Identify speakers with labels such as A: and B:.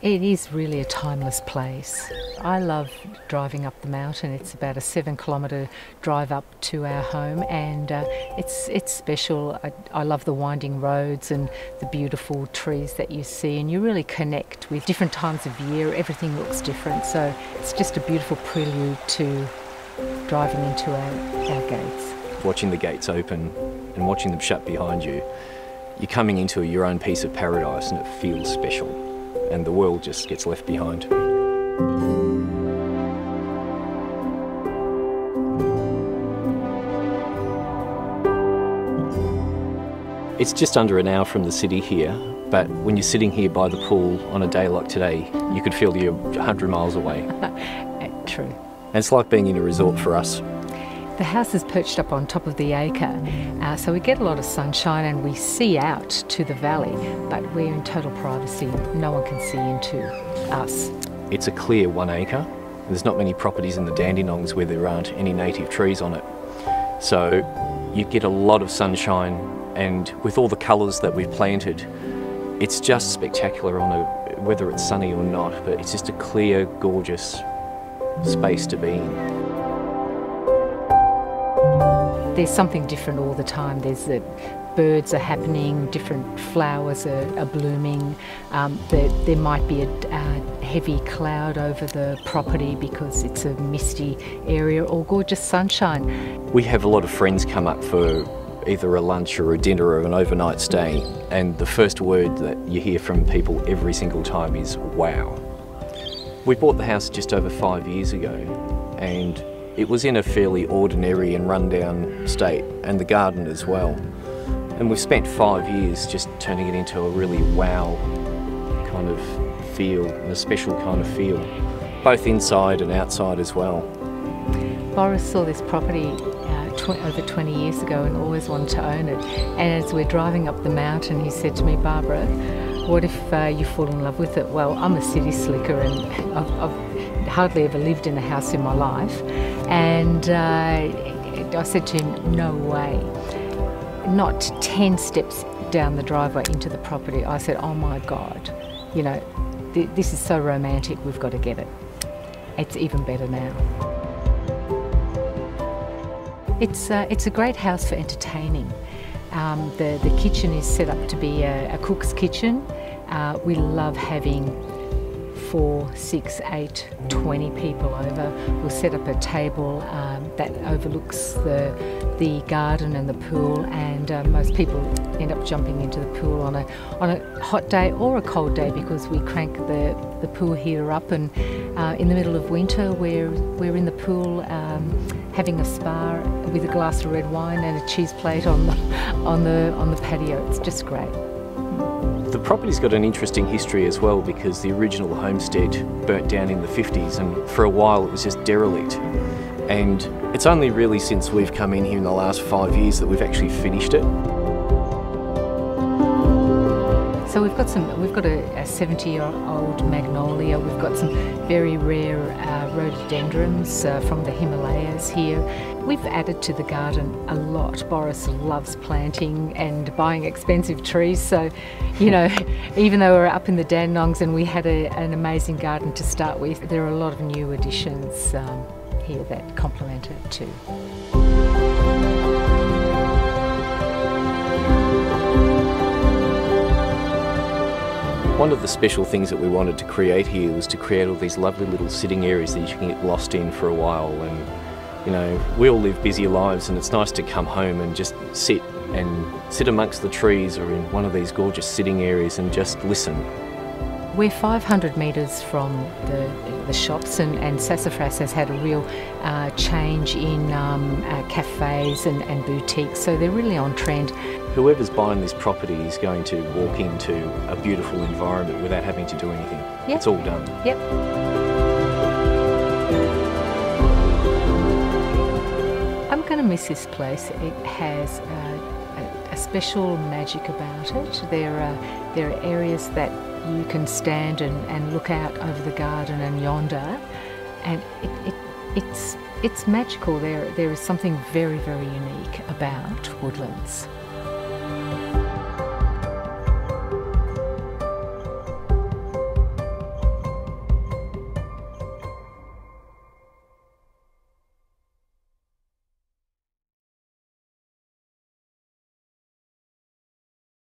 A: It is really a timeless place. I love driving up the mountain. It's about a 7-kilometre drive up to our home, and it's special. I love the winding roads and the beautiful trees that you see, and you really connect with different times of year. Everything looks different, so it's just a beautiful prelude to driving into our gates.
B: Watching the gates open and watching them shut behind you, you're coming into your own piece of paradise, and it feels special. And the world just gets left behind. It's just under an hour from the city here, but when you're sitting here by the pool on a day like today, you could feel you're 100 miles away.
A: True.
B: And it's like being in a resort for us.
A: The house is perched up on top of the acre, so we get a lot of sunshine and we see out to the valley, but we're in total privacy. No one can see into us.
B: It's a clear 1 acre. There's not many properties in the Dandenongs where there aren't any native trees on it. So you get a lot of sunshine, and with all the colours that we've planted, it's just spectacular whether it's sunny or not, but it's just a clear, gorgeous space to be in.
A: There's something different all the time. There's the birds are happening, different flowers are blooming. There might be a heavy cloud over the property because it's a misty area, or gorgeous sunshine.
B: We have a lot of friends come up for either a lunch or a dinner or an overnight stay, and the first word that you hear from people every single time is wow. We bought the house just over 5 years ago, and it was in a fairly ordinary and run-down state, and the garden as well. And we've spent 5 years just turning it into a really wow kind of feel, and a special kind of feel, both inside and outside as well.
A: Boris saw this property over 20 years ago and always wanted to own it. And as we're driving up the mountain, he said to me, "Barbara, what if you fall in love with it?" Well, I'm a city slicker, and I've hardly ever lived in a house in my life. And I said to him, "No way." Not 10 steps down the driveway into the property, I said, "Oh my God, you know, this is so romantic, we've got to get it." It's even better now. It's a great house for entertaining. The kitchen is set up to be a cook's kitchen. We love having 4, 6, 8, 20 people over. We'll set up a table that overlooks the garden and the pool, and most people end up jumping into the pool on a hot day or a cold day, because we crank the pool heater up, and in the middle of winter we're in the pool having a spa with a glass of red wine and a cheese plate on the patio. It's just great.
B: The property's got an interesting history as well, because the original homestead burnt down in the 50s, and for a while it was just derelict. And it's only really since we've come in here in the last 5 years that we've actually finished it.
A: So we've got a 70-year-old magnolia. We've got some very rare rhododendrons from the Himalayas here. We've added to the garden a lot. Boris loves planting and buying expensive trees, so you know, even though we're up in the Dandenongs and we had an amazing garden to start with, there are a lot of new additions here that complement it too.
B: One of the special things that we wanted to create here was to create all these lovely little sitting areas that you can get lost in for a while. And you know, we all live busy lives, and it's nice to come home and just sit amongst the trees or in one of these gorgeous sitting areas and just listen.
A: We're 500 metres from the shops, and Sassafras has had a real change in cafes and boutiques, so they're really on trend.
B: Whoever's buying this property is going to walk into a beautiful environment without having to do anything. Yep. It's all done.
A: Yep. I'm going to miss this place. It has a special magic about it. There are areas that you can stand and look out over the garden and yonder, and it's magical. There is something very, very unique about Woodlands.